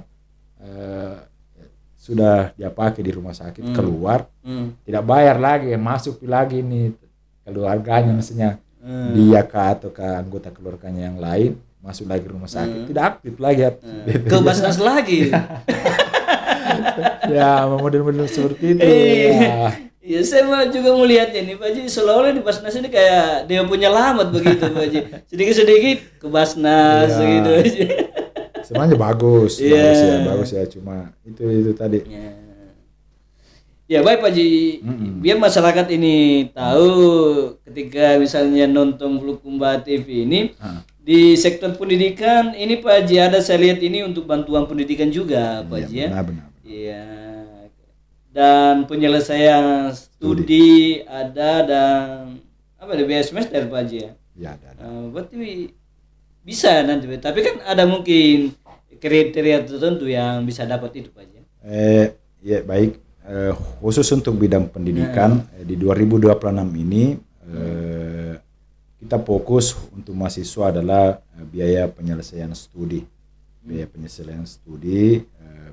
sudah dia pakai di rumah sakit, keluar tidak bayar lagi, masuk lagi nih keluarganya, maksudnya dia atau ke anggota keluarganya yang lain, masuk lagi rumah sakit, tidak aktif lagi ke Basnas lagi. Ya model-model seperti itu. Ya saya juga melihatnya nih, Pak Haji, seolah-olah di Basnas ini kayak dia punya alamat begitu, Pak Haji. Sedikit-sedikit ke Basnas gitu aja. Semuanya bagus ya, cuma itu tadi. Ya baik Pak Haji, biar masyarakat ini tahu ketika misalnya nonton Bulukumba TV ini, di sektor pendidikan ini Pak Haji, ada saya lihat ini untuk bantuan pendidikan juga Pak Haji ya. Benar. Iya. dan penyelesaian studi ada, dan apa ada biaya semester Pak Haji ya? Ya, ada. Berarti bisa nanti, tapi kan ada mungkin kriteria tertentu yang bisa dapat itu Pak Haji. Ya baik, khusus untuk bidang pendidikan di 2026 ini kita fokus untuk mahasiswa adalah biaya penyelesaian studi. Biaya penyelesaian studi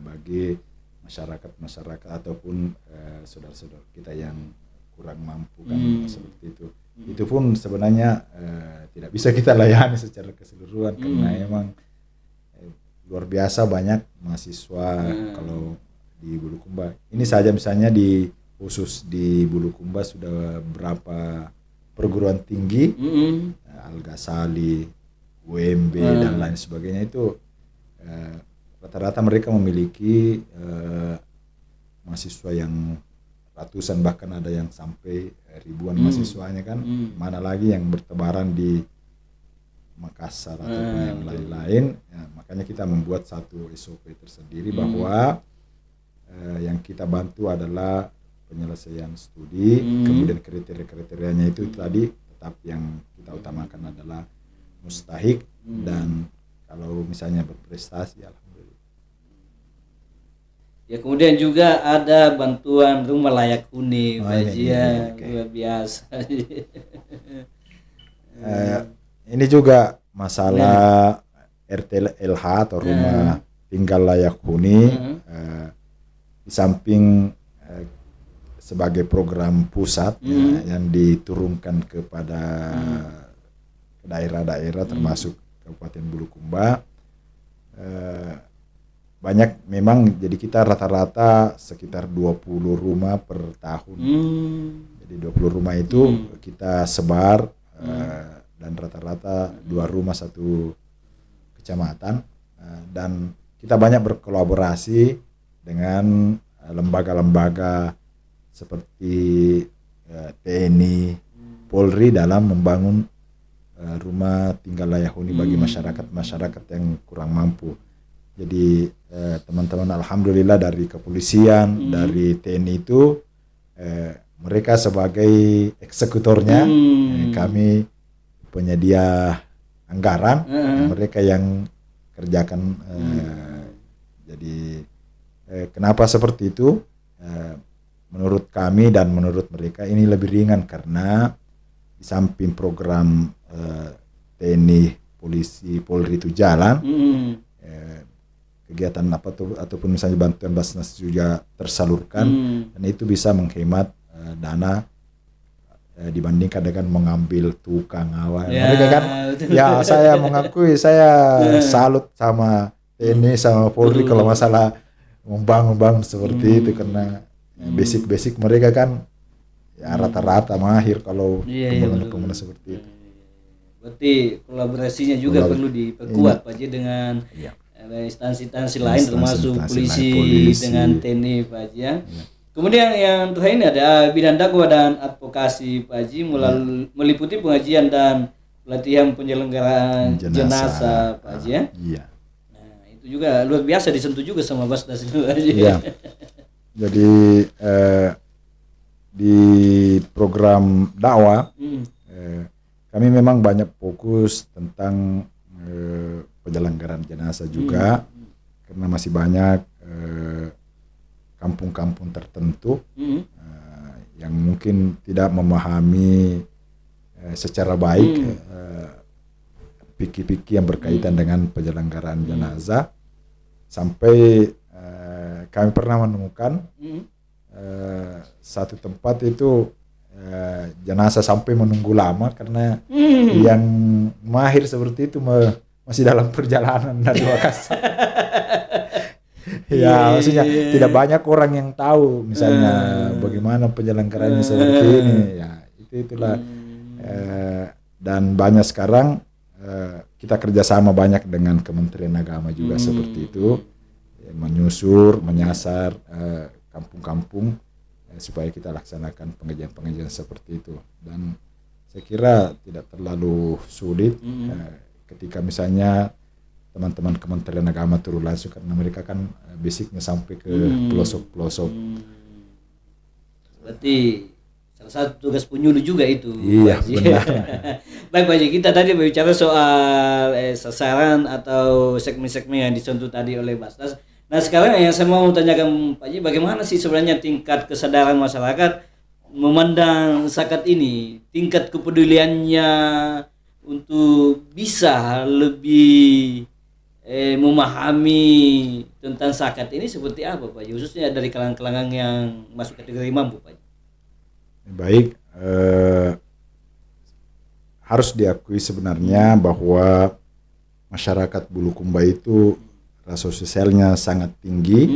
bagi masyarakat ataupun saudara-saudara kita yang kurang mampu kan seperti itu. Itu pun sebenarnya tidak bisa kita layani secara keseluruhan karena emang luar biasa banyak mahasiswa kalau di Bulukumba. Ini saja misalnya khusus di Bulukumba sudah berapa perguruan tinggi, Al Ghazali, UMB dan lain sebagainya itu rata-rata mereka memiliki mahasiswa yang ratusan, bahkan ada yang sampai ribuan mahasiswanya kan. Mana lagi yang bertebaran di Makassar ataupun yang lain-lain. Ya, makanya kita membuat satu SOP tersendiri bahwa yang kita bantu adalah penyelesaian studi, kemudian kriteria-kriterianya itu tadi tetap yang kita utamakan adalah mustahik dan kalau misalnya berprestasi alhamdulillah. Ya kemudian juga ada bantuan rumah layak huni Pak Haji ya, luar biasa. Ini juga masalah RTLH atau rumah tinggal layak huni di samping sebagai program pusat yang diturunkan kepada daerah-daerah termasuk Kabupaten Bulukumba. Banyak memang, jadi kita rata-rata sekitar 20 rumah per tahun. Jadi 20 rumah itu kita sebar dan rata-rata 2 rumah satu kecamatan, dan kita banyak berkolaborasi dengan lembaga-lembaga seperti TNI, Polri dalam membangun rumah tinggal layak huni bagi masyarakat yang kurang mampu. Jadi teman-teman alhamdulillah dari kepolisian, dari TNI itu mereka sebagai eksekutornya, kami penyedia anggaran, mereka yang kerjakan. Jadi kenapa seperti itu? Menurut kami dan menurut mereka ini lebih ringan karena di samping program TNI, polisi, Polri itu jalan, kegiatan apa tuh ataupun misalnya bantuan Basnas juga tersalurkan, dan itu bisa menghemat dana dibandingkan dengan mengambil tukang awal. Mereka kan, ya saya mengakui saya salut sama TNI sama Polri kalau masalah membangun seperti itu karena basic mereka kan ya rata-rata mahir kalau pembangunan seperti itu. Berarti kolaborasinya juga perlu diperkuat Pak Haji dengan instansi-instansi lain termasuk polisi dengan TNI Pak Haji ya. Kemudian yang terakhir ini ada bidang dakwah dan advokasi Pak Haji meliputi pengajian dan pelatihan penyelenggaraan jenazah Pak Haji ya. Nah, itu juga luar biasa disentuh juga sama Basnas Pak Haji. Iya. Jadi di program dakwah kami memang banyak fokus tentang penyelenggaraan jenazah juga karena masih banyak kampung-kampung tertentu yang mungkin tidak memahami secara baik fikih-fikih yang berkaitan dengan penyelenggaraan jenazah. Sampai kami pernah menemukan satu tempat itu jenazah sampai menunggu lama karena yang mahir seperti itu masih dalam perjalanan dari Makassar. Ya maksudnya tidak banyak orang yang tahu misalnya bagaimana penyelenggaraannya seperti ini. Ya itulah dan banyak sekarang kita kerjasama banyak dengan Kementerian Agama juga seperti itu, menyasar kampung-kampung supaya kita laksanakan pengajian-pengajian seperti itu. Dan saya kira tidak terlalu sulit ketika misalnya teman-teman Kementerian Agama turun langsung karena mereka kan basicnya sampai ke pelosok-pelosok Berarti salah satu tugas penyuluh juga itu. Iya, Pak Haji. benar. Baik Pak Haji, kita tadi berbicara soal sasaran atau segmen-segmen yang disentuh tadi oleh Basnas. Nah sekarang yang saya mau tanyakan Pak Haji, bagaimana sih sebenarnya tingkat kesadaran masyarakat memandang zakat ini, tingkat kepeduliannya untuk bisa lebih memahami tentang zakat ini seperti apa Pak Haji, khususnya dari kalangan-kalangan yang masuk kategori mampu Pak Haji? Baik, harus diakui sebenarnya bahwa masyarakat Bulukumba itu rasa sosialnya sangat tinggi.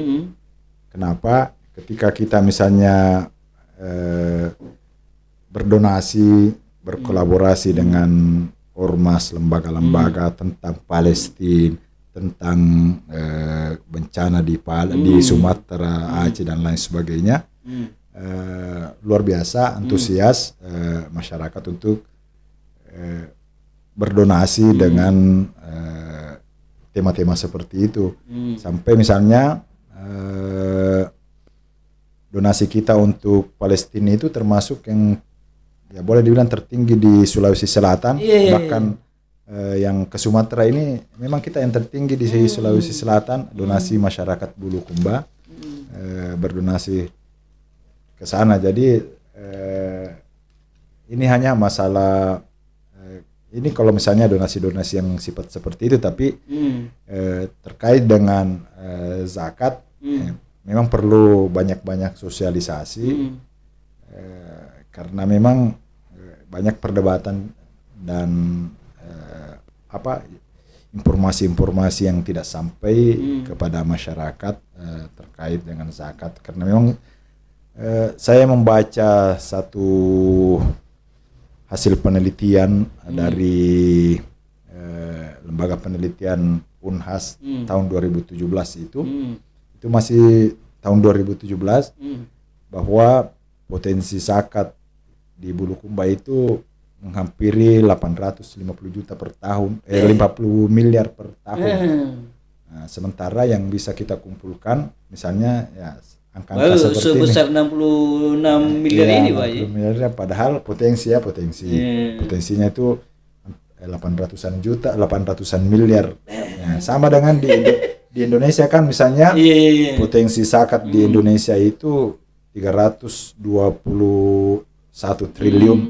Kenapa? Ketika kita misalnya berdonasi, berkolaborasi dengan ormas, lembaga-lembaga tentang Palestina, tentang bencana di Sumatera, Aceh dan lain sebagainya, luar biasa antusias masyarakat untuk berdonasi dengan tema-tema seperti itu. Sampai misalnya donasi kita untuk Palestina itu termasuk yang ya boleh dibilang tertinggi di Sulawesi Selatan. Bahkan yang ke Sumatera ini memang kita yang tertinggi di Sulawesi Selatan, donasi masyarakat Bulukumba berdonasi ke sana. Jadi ini hanya masalah ini kalau misalnya donasi-donasi yang sifat seperti itu, tapi terkait dengan zakat memang perlu banyak-banyak sosialisasi karena memang banyak perdebatan dan informasi-informasi yang tidak sampai kepada masyarakat terkait dengan zakat. Karena memang saya membaca satu hasil penelitian dari lembaga penelitian Unhas tahun 2017 itu masih tahun 2017 bahwa potensi zakat di Bulukumba itu menghampiri 850 juta per tahun, 50 miliar per tahun. Nah, sementara yang bisa kita kumpulkan misalnya ya angka-angka seperti sebesar ini. 66 miliar Ya, ini Pak Haji. 60 miliar, padahal potensinya itu 800-an juta, 800-an miliar. Ya, sama dengan di Indonesia kan misalnya potensi zakat di Indonesia itu 321 triliun.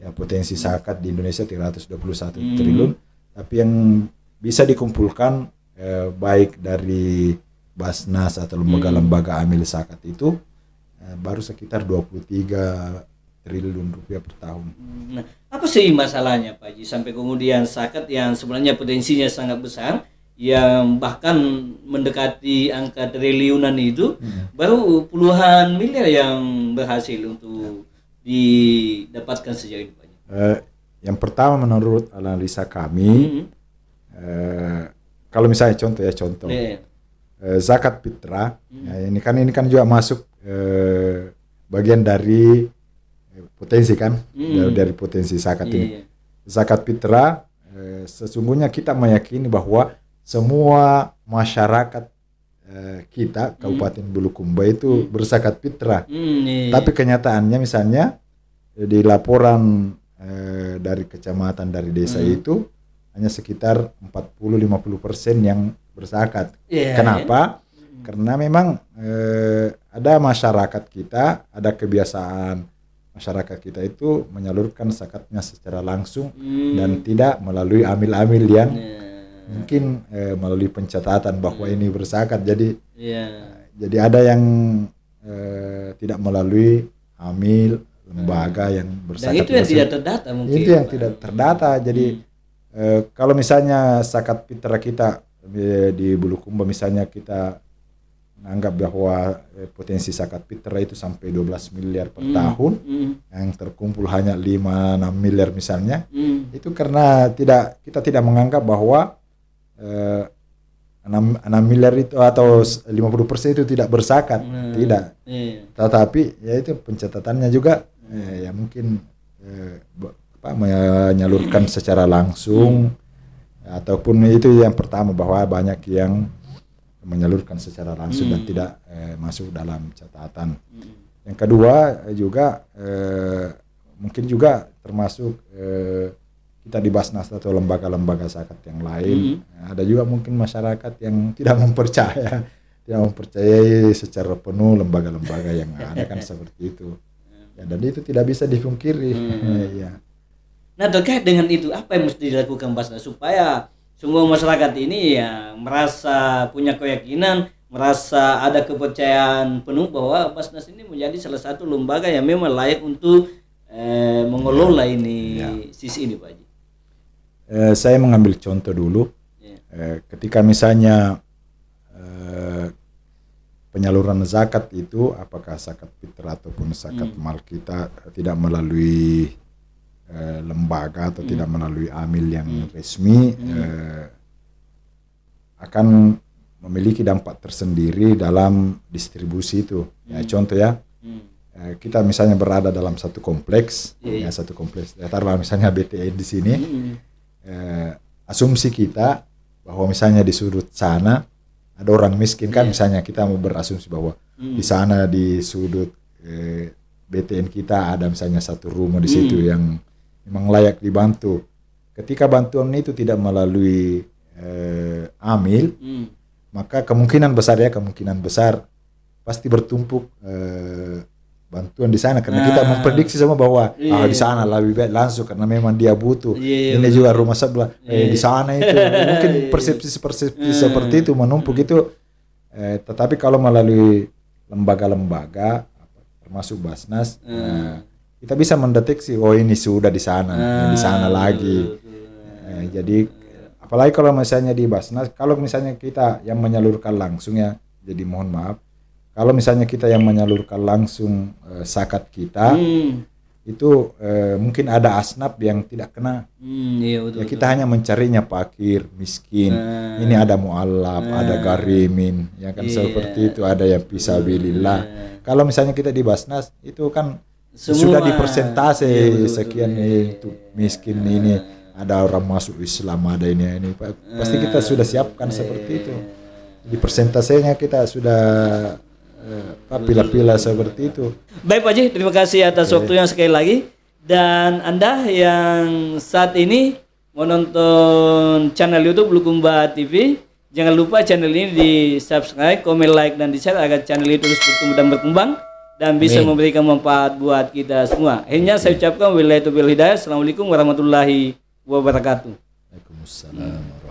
Ya, potensi zakat di Indonesia 321 triliun. Tapi yang bisa dikumpulkan baik dari Basnas atau lembaga-lembaga amil zakat itu baru sekitar 23 triliun rupiah per tahun. Nah, apa sih masalahnya Pak Haji sampai kemudian zakat yang sebenarnya potensinya sangat besar, yang bahkan mendekati angka triliunan itu, baru puluhan miliar yang berhasil untuk didapatkan sejauh ini Pak Haji? Yang pertama menurut analisa kami, kalau misalnya contoh. Zakat fitrah, ya, ini kan juga masuk bagian dari potensi kan, dari potensi zakat ini. Zakat fitrah, sesungguhnya kita meyakini bahwa semua masyarakat kita Kabupaten Bulukumba itu berzakat fitrah. Tapi kenyataannya misalnya di laporan dari kecamatan, dari desa itu hanya sekitar 40-50% yang berzakat. Kenapa? Karena memang ada masyarakat kita, ada kebiasaan masyarakat kita itu menyalurkan zakatnya secara langsung dan tidak melalui amil-amil yang mungkin melalui pencatatan bahwa ini berzakat. Jadi ada yang tidak melalui amil lembaga yang berzakat. Dan itu yang tidak terdata mungkin. Itu yang tidak terdata. Jadi kalau misalnya zakat fitrah kita di Bulukumba misalnya kita menganggap bahwa potensi zakat fitrah itu sampai 12 miliar per tahun, yang terkumpul hanya 5-6 miliar misalnya, itu karena kita tidak menganggap bahwa 6 miliar itu atau 50% itu tidak berzakat, tidak. Tetapi ya itu pencatatannya juga ya mungkin menyalurkan secara langsung, ataupun itu yang pertama bahwa banyak yang menyalurkan secara langsung dan tidak masuk dalam catatan. Yang kedua juga mungkin juga termasuk kita di Basnas atau lembaga-lembaga zakat yang lain, ada juga mungkin masyarakat yang tidak mempercayai secara penuh lembaga-lembaga yang ada kan seperti itu. Ya, dan itu tidak bisa dipungkiri. Ya. Nah, terkait dengan itu, apa yang mesti dilakukan Basnas supaya semua masyarakat ini ya merasa punya keyakinan, merasa ada kepercayaan penuh bahwa Basnas ini menjadi salah satu lembaga yang memang layak untuk mengelola ini sisi ini, Pak Haji. Saya mengambil contoh dulu. Ketika misalnya penyaluran zakat itu, apakah zakat fitrah ataupun zakat mal kita tidak melalui lembaga atau tidak melalui amil yang resmi, akan memiliki dampak tersendiri dalam distribusi itu. Ya, contoh ya, kita misalnya berada dalam satu kompleks, satu kompleks. Taruhlah misalnya BTN di sini. Asumsi kita bahwa misalnya di sudut sana ada orang miskin kan, misalnya kita mau berasumsi bahwa di sana di sudut BTN kita ada misalnya satu rumah di situ yang memang layak dibantu. Ketika bantuan itu tidak melalui amil, maka kemungkinan besar pasti bertumpuk bantuan di sana, karena kita memprediksi sama bahwa di sana lebih baik langsung karena memang dia butuh. Ini juga rumah sebelah di sana itu mungkin persepsi seperti itu menumpuk itu. Tetapi kalau melalui lembaga-lembaga termasuk Basnas, kita bisa mendeteksi ini sudah di sana, ini di sana lagi. Jadi apalagi kalau misalnya di Basnas, kalau misalnya kita yang menyalurkan langsung ya, jadi mohon maaf. Kalau misalnya kita yang menyalurkan langsung zakat kita, itu mungkin ada asnaf yang tidak kena. Ya, kita hanya mencarinya fakir, miskin. Ini ada mu'allaf, ada garimin, ya kan seperti itu, ada yang fisabilillah. Kalau misalnya kita di Basnas, itu kan sudah dipersentase sekian itu miskin ini, ada orang masuk Islam, ada ini. Pasti kita sudah siapkan seperti itu. Di persentasenya kita sudah pilih-pilih seperti itu. Baik Pak Haji, terima kasih atas waktunya sekali lagi. Dan Anda yang saat ini menonton channel YouTube Bulukumba TV, jangan lupa channel ini di subscribe, komen, like, dan di share agar channel ini terus bertumbuh dan berkembang dan bisa memberikan manfaat buat kita semua. Akhirnya saya ucapkan wabillahi taufiq wal hidayah. Assalamualaikum warahmatullahi wabarakatuh. Waalaikumsalam.